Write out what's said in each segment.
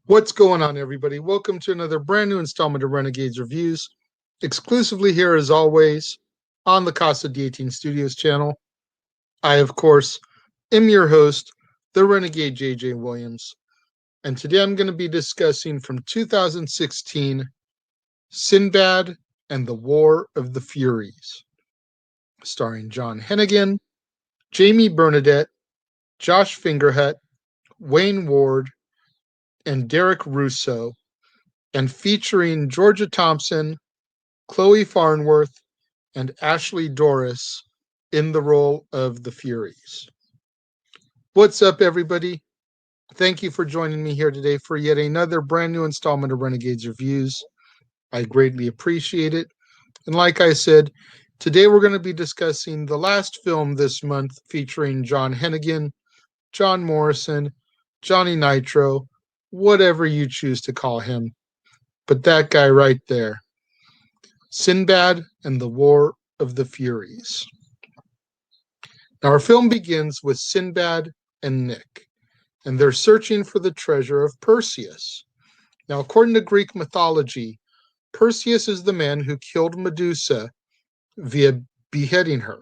What's going on, everybody? Welcome to another brand new installment of Renegades Reviews, exclusively here, as always, on the Casa D18 Studios channel. I, of course, am your host, the Renegade JJ Williams, and today I'm going to be discussing from 2016, Sinbad and the War of the Furies, starring John Hennigan, Jamie Bernadette, Josh Fingerhut, Wayne Ward, and Derek Russo, and featuring Georgia Thompson, Chloe Farnworth, and Ashley Doris in the role of the Furies. What's up, everybody? Thank you for joining me here today for yet another brand new installment of Renegades Reviews. I greatly appreciate it. And like I said, today we're going to be discussing the last film this month featuring John Hennigan, John Morrison, Johnny Nitro, whatever you choose to call him. But that guy right there, Sinbad and the War of the Furies. Now, our film begins with Sinbad and Nick, and they're searching for the treasure of Perseus. Now, according to Greek mythology, Perseus is the man who killed Medusa via beheading her.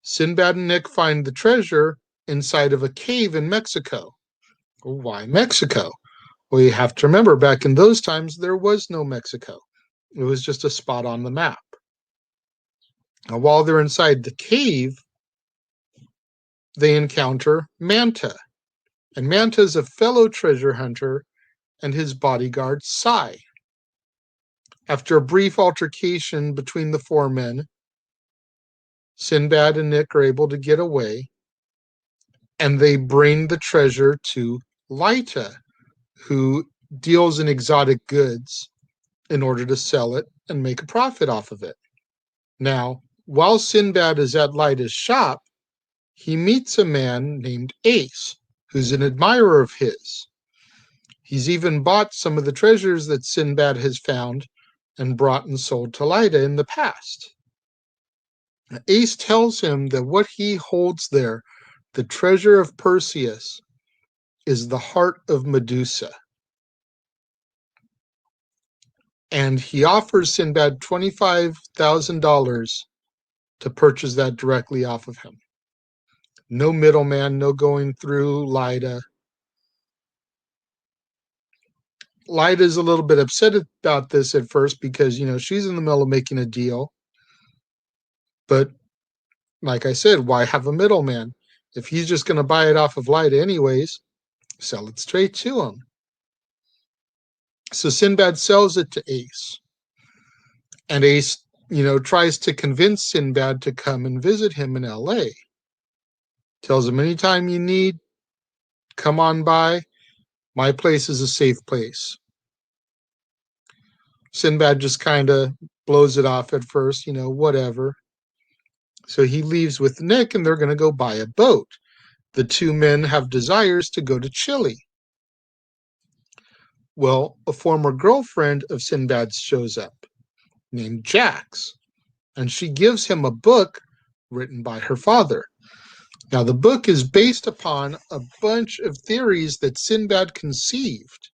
Sinbad and Nick find the treasure inside of a cave in Mexico. Well, why Mexico? Well, you have to remember, back in those times, there was no Mexico. It was just a spot on the map. Now, while they're inside the cave, they encounter Manta. And Manta is a fellow treasure hunter and his bodyguard, Sai. After a brief altercation between the four men, Sinbad and Nick are able to get away, and they bring the treasure to Laita, who deals in exotic goods in order to sell it and make a profit off of it. Now, while Sinbad is at Laita's shop, he meets a man named Ace, who's an admirer of his. He's even bought some of the treasures that Sinbad has found and brought and sold to Laita in the past. Ace tells him that what he holds there, the treasure of Perseus, is the heart of Medusa. And he offers Sinbad $25,000 to purchase that directly off of him. No middleman, no going through Laita. Laita's a little bit upset about this at first because, she's in the middle of making a deal. But like I said, why have a middleman? If he's just going to buy it off of Laita anyways, sell it straight to him. So Sinbad sells it to Ace. And Ace, tries to convince Sinbad to come and visit him in LA. Tells him anytime you need, come on by. My place is a safe place. Sinbad just kind of blows it off at first, whatever. So he leaves with Nick, and they're going to go buy a boat. The two men have desires to go to Chile. Well, a former girlfriend of Sinbad's shows up, named Jax, and she gives him a book written by her father. Now, the book is based upon a bunch of theories that Sinbad conceived.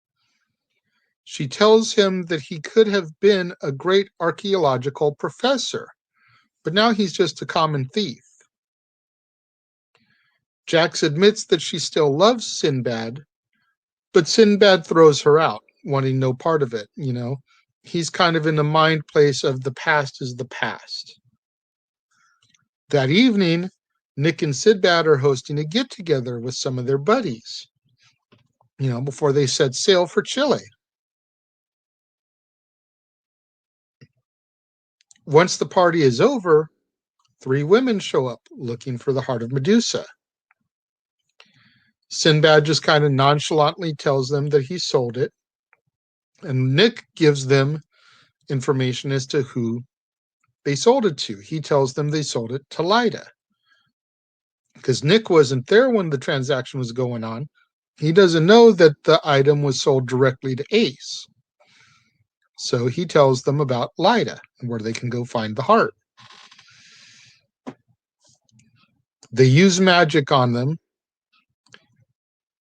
She tells him that he could have been a great archaeological professor, but now he's just a common thief. Jax admits that she still loves Sinbad, but Sinbad throws her out, wanting no part of it. He's kind of in the mind place of the past is the past. That evening, Nick and Sinbad are hosting a get-together with some of their buddies, before they set sail for Chile. Once the party is over, 3 women show up looking for the heart of Medusa. Sinbad just kind of nonchalantly tells them that he sold it, and Nick gives them information as to who they sold it to. He tells them they sold it to Laita. Because Nick wasn't there when the transaction was going on. He doesn't know that the item was sold directly to Ace. So he tells them about Laita and where they can go find the heart. They use magic on them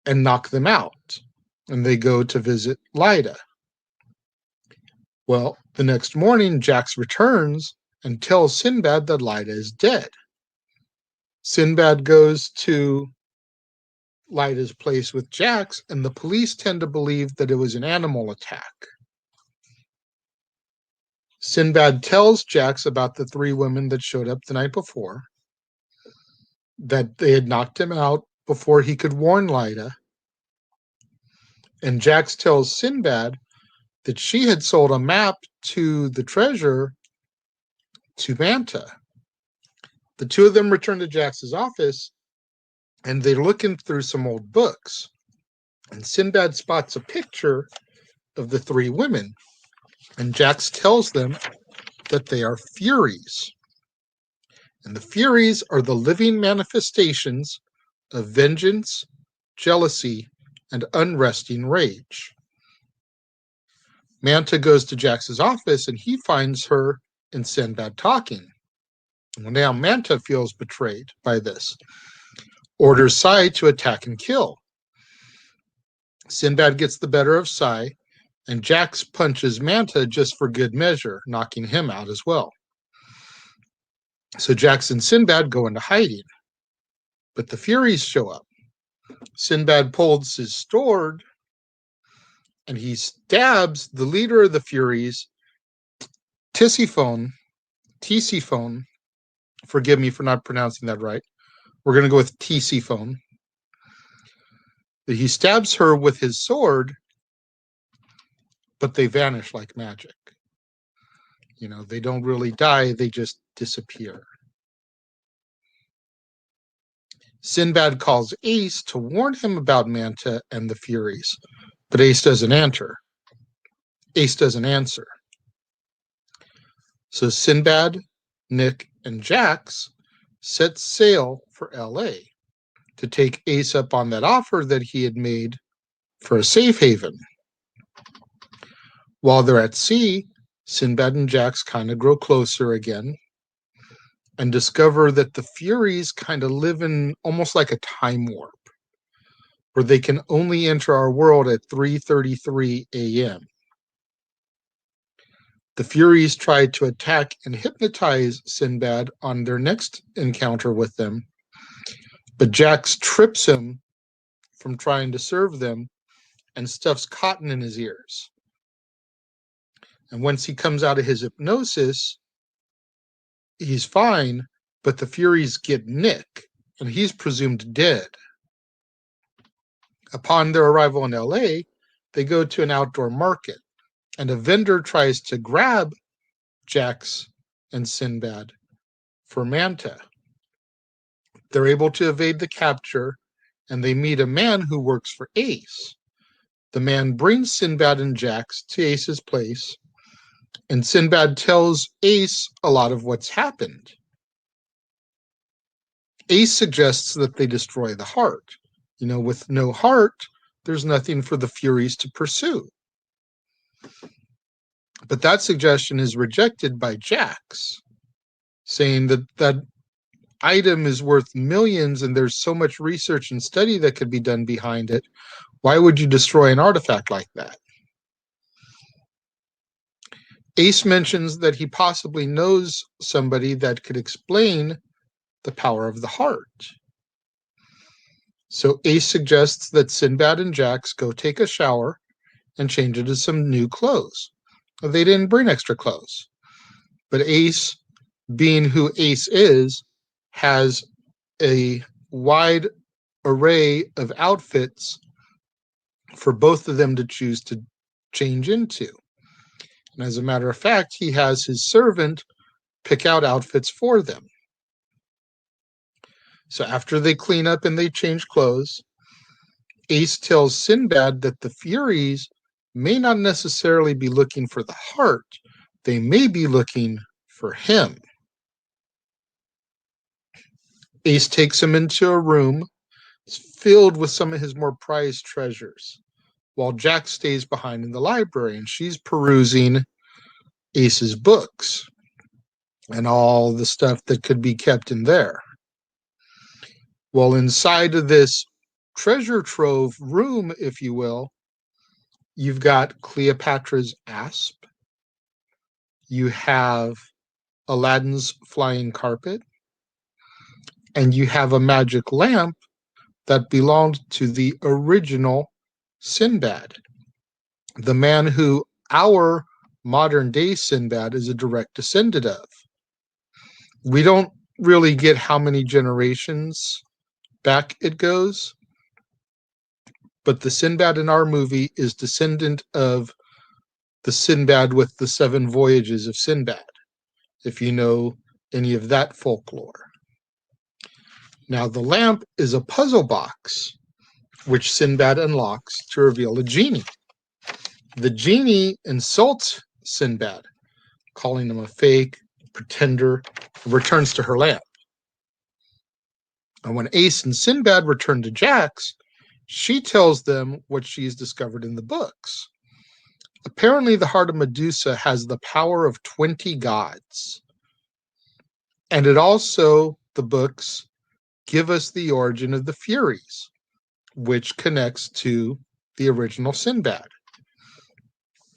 and knock them out. and they go to visit Lyda. Well, the next morning, Jax returns and tells Sinbad that Lyda is dead. Sinbad goes to Lyda's place with Jax, and the police tend to believe that it was an animal attack. Sinbad tells Jax about the 3 women that showed up the night before, that they had knocked him out before he could warn Lyda. And Jax tells Sinbad that she had sold a map to the treasure to Manta. The 2 of them return to Jax's office, and they're looking through some old books. And Sinbad spots a picture of the 3 women, and Jax tells them that they are Furies. And the Furies are the living manifestations of vengeance, jealousy, and unresting rage. Manta goes to Jax's office, and he finds her and Sinbad talking. Well, now Manta feels betrayed by this, orders Sai to attack and kill. Sinbad gets the better of Sai, and Jax punches Manta just for good measure, knocking him out as well. So Jax and Sinbad go into hiding, but the Furies show up. Sinbad pulls his sword, and he stabs the leader of the Furies, Tisiphone. Forgive me for not pronouncing that right. We're going to go with Tisiphone. He stabs her with his sword, but they vanish like magic. You know, they don't really die, they just disappear. Sinbad calls Ace to warn him about Manta and the Furies, but Ace doesn't answer. So Sinbad, Nick, and Jax set sail for LA to take Ace up on that offer that he had made for a safe haven. While they're at sea, Sinbad and Jax kind of grow closer again and discover that the Furies kind of live in almost like a time warp, where they can only enter our world at 3:33 a.m. The Furies tried to attack and hypnotize Sinbad on their next encounter with them, but Jax trips him from trying to serve them and stuffs cotton in his ears. And once he comes out of his hypnosis, he's fine, but the Furies get Nick, and he's presumed dead. Upon their arrival in LA, they go to an outdoor market, and a vendor tries to grab Jax and Sinbad for Manta. They're able to evade the capture, and they meet a man who works for Ace. The man brings Sinbad and Jax to Ace's place, and Sinbad tells Ace a lot of what's happened. Ace suggests that they destroy the heart. You know, with no heart, there's nothing for the Furies to pursue. But that suggestion is rejected by Jax, saying that that item is worth millions and there's so much research and study that could be done behind it. Why would you destroy an artifact like that? Ace mentions that he possibly knows somebody that could explain the power of the heart. So Ace suggests that Sinbad and Jax go take a shower and change into some new clothes. They didn't bring extra clothes, but Ace, being who Ace is, has a wide array of outfits for both of them to choose to change into. And as a matter of fact, he has his servant pick out outfits for them. So after they clean up and they change clothes, Ace tells Sinbad that the Furies may not necessarily be looking for the heart. They may be looking for him. Ace takes him into a room filled with some of his more prized treasures, while Jax stays behind in the library, and she's perusing Ace's books and all the stuff that could be kept in there. Well, inside of this treasure trove room, if you will, you've got Cleopatra's asp, you have Aladdin's flying carpet, and you have a magic lamp that belonged to the original Sinbad, the man who our modern day Sinbad is a direct descendant of. We don't really get how many generations back it goes, but the Sinbad in our movie is descendant of the Sinbad with the 7 voyages of Sinbad, if you know any of that folklore. Now, the lamp is a puzzle box, which Sinbad unlocks to reveal a genie. The genie insults Sinbad, calling him a fake, pretender, and returns to her lamp. And when Ace and Sinbad return to Jack's, she tells them what she's discovered in the books. Apparently, the Heart of Medusa has the power of 20 gods. And it also, the books, give us the origin of the Furies, which connects to the original Sinbad.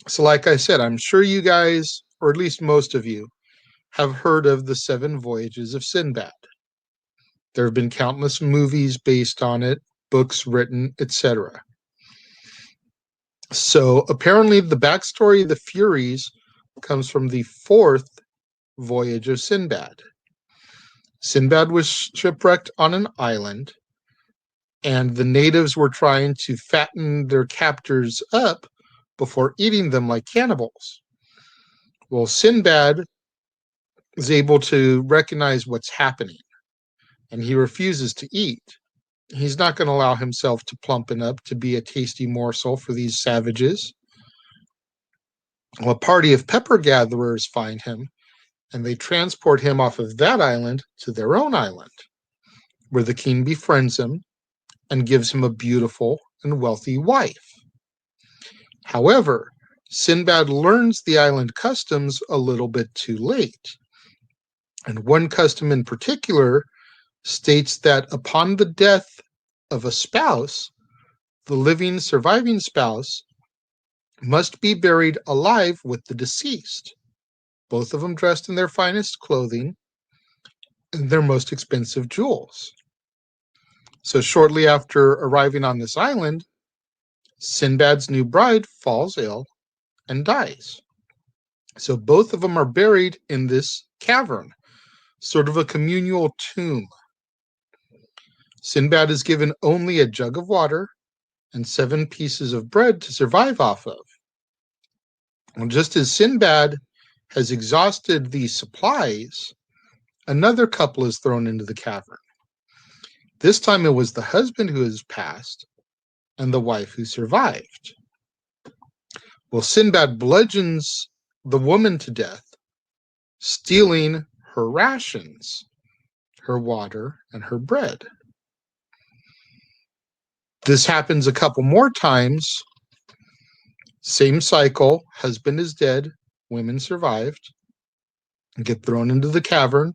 So like I said, I'm sure you guys, or at least most of you, have heard of the 7 voyages of Sinbad. There have been countless movies based on it, books written, etc. So apparently the backstory of the Furies comes from the 4th voyage of Sinbad. Sinbad was shipwrecked on an island, and the natives were trying to fatten their captors up before eating them like cannibals. Well, Sinbad is able to recognize what's happening, and he refuses to eat. He's not going to allow himself to plumpen up to be a tasty morsel for these savages. Well, a party of pepper gatherers find him, and they transport him off of that island to their own island, where the king befriends him and gives him a beautiful and wealthy wife. However, Sinbad learns the island customs a little bit too late. And one custom in particular states that upon the death of a spouse, the living surviving spouse must be buried alive with the deceased, both of them dressed in their finest clothing and their most expensive jewels. So shortly after arriving on this island, Sinbad's new bride falls ill and dies. So both of them are buried in this cavern, sort of a communal tomb. Sinbad is given only a jug of water and 7 pieces of bread to survive off of. And just as Sinbad has exhausted these supplies, another couple is thrown into the cavern. This time it was the husband who has passed and the wife who survived. Well, Sinbad bludgeons the woman to death, stealing her rations, her water, and her bread. This happens a couple more times. Same cycle. Husband is dead. Women survived. Get thrown into the cavern.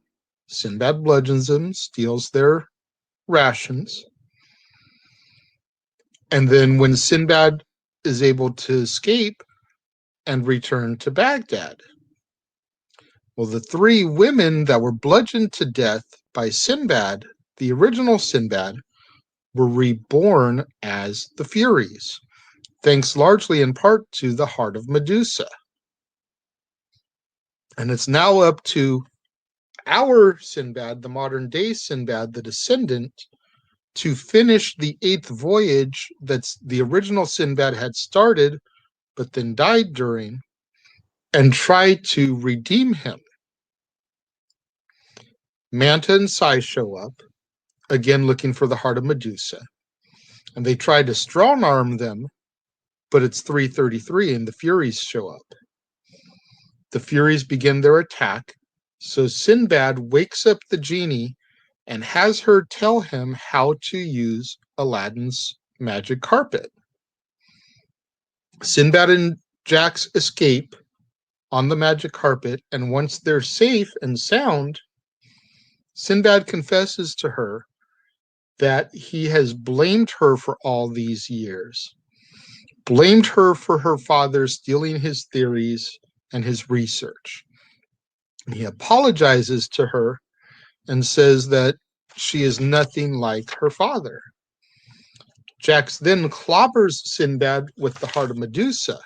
Sinbad bludgeons them, steals their rations. And then when Sinbad is able to escape and return to Baghdad, well, the 3 women that were bludgeoned to death by Sinbad, the original Sinbad, were reborn as the Furies, thanks largely in part to the Heart of Medusa. And it's now up to our Sinbad, the modern day Sinbad, the descendant, to finish the 8th voyage that's the original Sinbad had started, but then died during, and try to redeem him. Manta and Sai show up, again looking for the Heart of Medusa, and they try to strong-arm them, but it's 3:33 and the Furies show up. The Furies begin their attack, so Sinbad wakes up the genie and has her tell him how to use Aladdin's magic carpet. Sinbad and Jax escape on the magic carpet, and once they're safe and sound, Sinbad confesses to her that he has blamed her for all these years, blamed her for her father stealing his theories and his research. And he apologizes to her and says that she is nothing like her father. Jax then clobbers Sinbad with the heart of Medusa.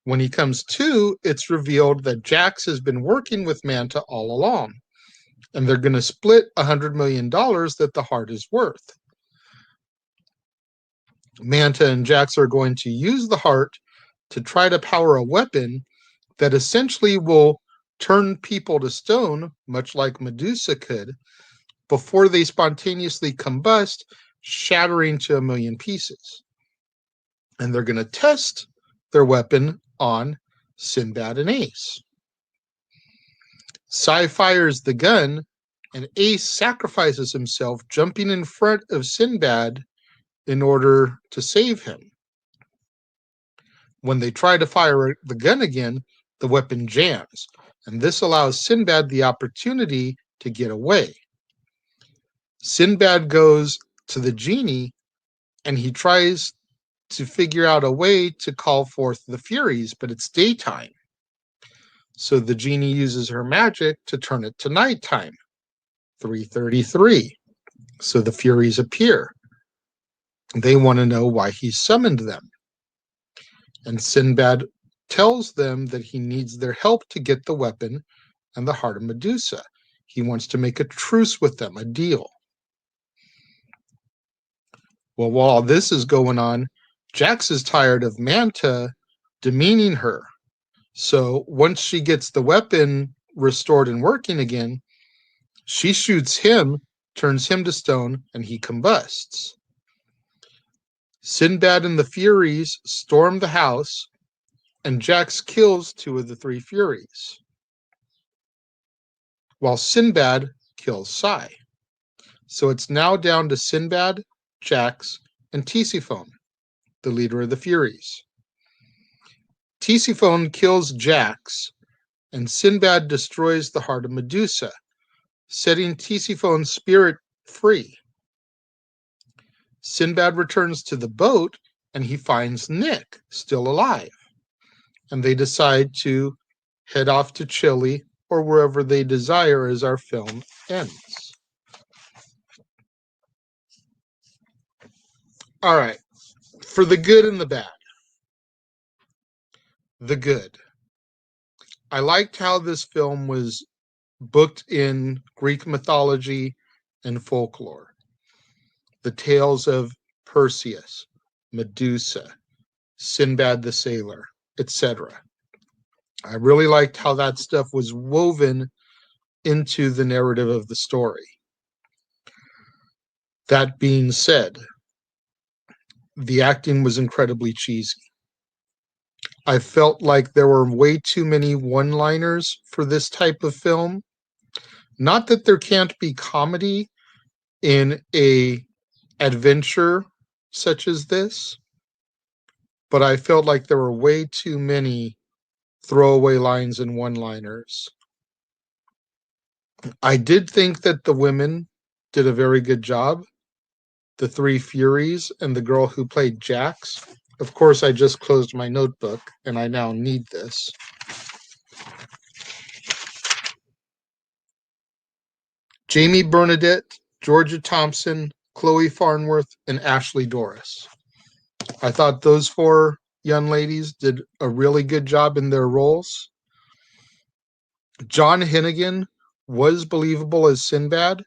When he comes to, it's revealed that Jax has been working with Manta all along, and they're going to split $100 million that the heart is worth. Manta and Jax are going to use the heart to try to power a weapon that essentially will turn people to stone, much like Medusa could, before they spontaneously combust, shattering to a million pieces. And they're going to test their weapon on Sinbad and Ace. Sai fires the gun, and Ace sacrifices himself, jumping in front of Sinbad in order to save him. When they try to fire the gun again, the weapon jams, and this allows Sinbad the opportunity to get away. Sinbad goes to the genie, and he tries to figure out a way to call forth the Furies, but it's daytime. So the genie uses her magic to turn it to nighttime, 3:33. So the Furies appear. They want to know why he summoned them. And Sinbad tells them that he needs their help to get the weapon and the heart of Medusa. He wants to make a truce with them, a deal. Well, while this is going on, Jax is tired of Manta demeaning her. So once she gets the weapon restored and working again, she shoots him, turns him to stone, and he combusts. Sinbad and the Furies storm the house, and Jax kills 2 of the 3 Furies, while Sinbad kills Sai. So it's now down to Sinbad, Jax, and Tisiphone, the leader of the Furies. Tisiphone kills Jax, and Sinbad destroys the heart of Medusa, setting Tisiphone's spirit free. Sinbad returns to the boat, and he finds Nick still alive. And they decide to head off to Chile or wherever they desire as our film ends. All right, for the good and the bad. The good. I liked how this film was booked in Greek mythology and folklore. The tales of Perseus, Medusa, Sinbad the Sailor, etc. I really liked how that stuff was woven into the narrative of the story. That being said, the acting was incredibly cheesy. I felt like there were way too many one-liners for this type of film. Not that there can't be comedy in a adventure such as this, but I felt like there were way too many throwaway lines and one-liners. I did think that the women did a very good job. The 3 Furies and the girl who played Jax. Of course, I just closed my notebook, and I now need this. Jamie Bernadette, Georgia Thompson, Chloe Farnworth, and Ashley Doris. I thought those 4 young ladies did a really good job in their roles. John Hennigan was believable as Sinbad,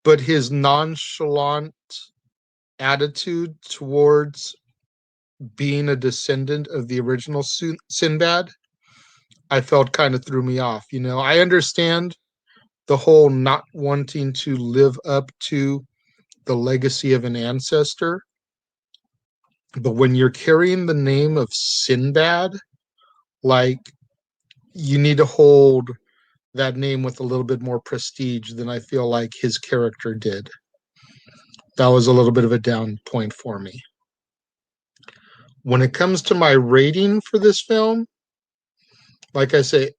but his nonchalant attitude towards being a descendant of the original Sinbad, I felt kind of threw me off. You know, I understand the whole not wanting to live up to the legacy of an ancestor, but when you're carrying the name of Sinbad, like, you need to hold that name with a little bit more prestige than I feel like his character did. That was a little bit of a down point for me. When it comes to my rating for this film, like I say,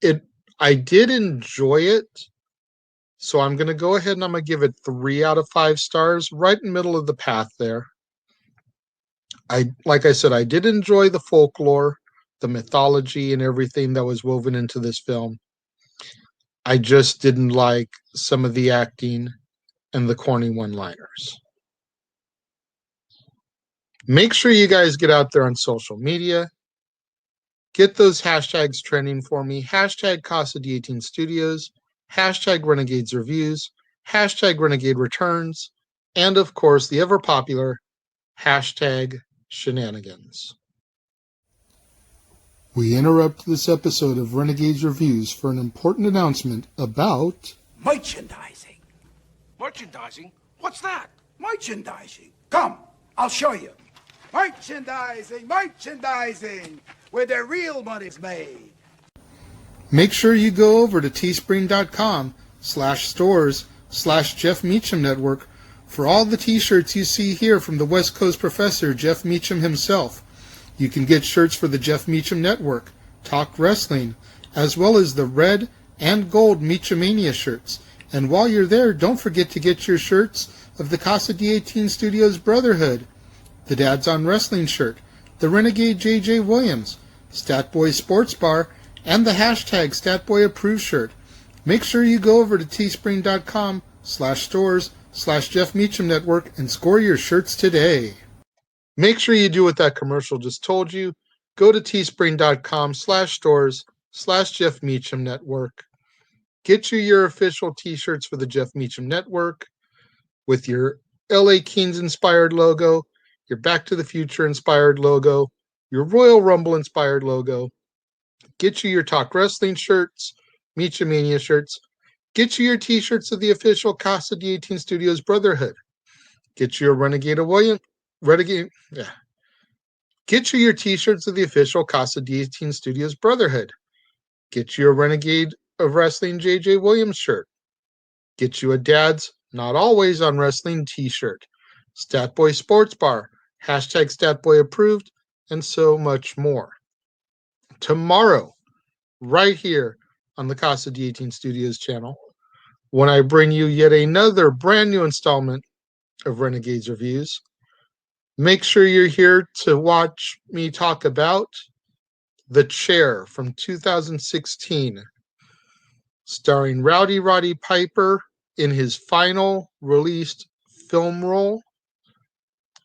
I did enjoy it. So I'm going to go ahead and I'm going to give it 3 out of 5 stars, right in the middle of the path there. Like I said, I did enjoy the folklore, the mythology, and everything that was woven into this film. I just didn't like some of the acting and the corny one-liners. Make sure you guys get out there on social media. Get those hashtags trending for me. Hashtag Casa D18 Studios, hashtag Renegades Reviews, hashtag Renegade Returns, and of course the ever popular hashtag Shenanigans. We interrupt this episode of Renegades Reviews for an important announcement about merchandising. Merchandising? What's that? Merchandising. Come, I'll show you. Merchandising, merchandising, where the real money's made. Make sure you go over to teespring.com/stores/Jeff Meacham Network for all the t-shirts you see here from the West Coast professor, Jeff Meacham himself. You can get shirts for the Jeff Meacham Network, Talk Wrestling, as well as the red and gold Meachamania shirts. And while you're there, don't forget to get your shirts of the Casa D18 Studios Brotherhood, the Dads on Wrestling shirt, the Renegade J.J. Williams, Statboy Sports Bar, and the hashtag Statboy Approved shirt. Make sure you go over to teespring.com/stores/Jeff Meacham Network and score your shirts today. Make sure you do what that commercial just told you. Go to teespring.com/stores/Jeff Meacham Network. Get you your official t-shirts for the Jeff Meacham Network with your LA Kings inspired logo, your Back to the Future inspired logo, your Royal Rumble inspired logo. Get you your Talk Wrestling shirts, Meachamania shirts. Get you your t-shirts of the official Casa D18 Studios Brotherhood. Get you a Get you your t-shirts of the official Casa D18 Studios Brotherhood. Get you a Renegade of Wrestling J.J. Williams shirt. Get you a Dad's Not Always on Wrestling t-shirt. Statboy Sports Bar, hashtag Statboy Approved, and so much more. Tomorrow, right here on the Casa D18 Studios channel, when I bring you yet another brand new installment of Renegades Reviews, make sure you're here to watch me talk about The Chair from 2016, starring Rowdy Roddy Piper in his final released film role,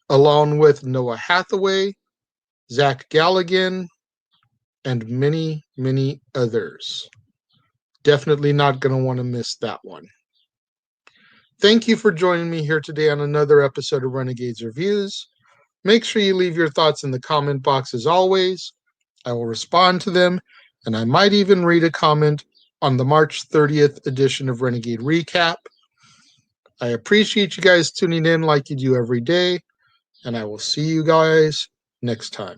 along with Noah Hathaway, Zach Galligan, and many, many others. Definitely not going to want to miss that one. Thank you for joining me here today on another episode of Renegades Reviews. Make sure you leave your thoughts in the comment box as always. I will respond to them, and I might even read a comment on the March 30th edition of Renegade Recap. I appreciate you guys tuning in like you do every day, and I will see you guys next time.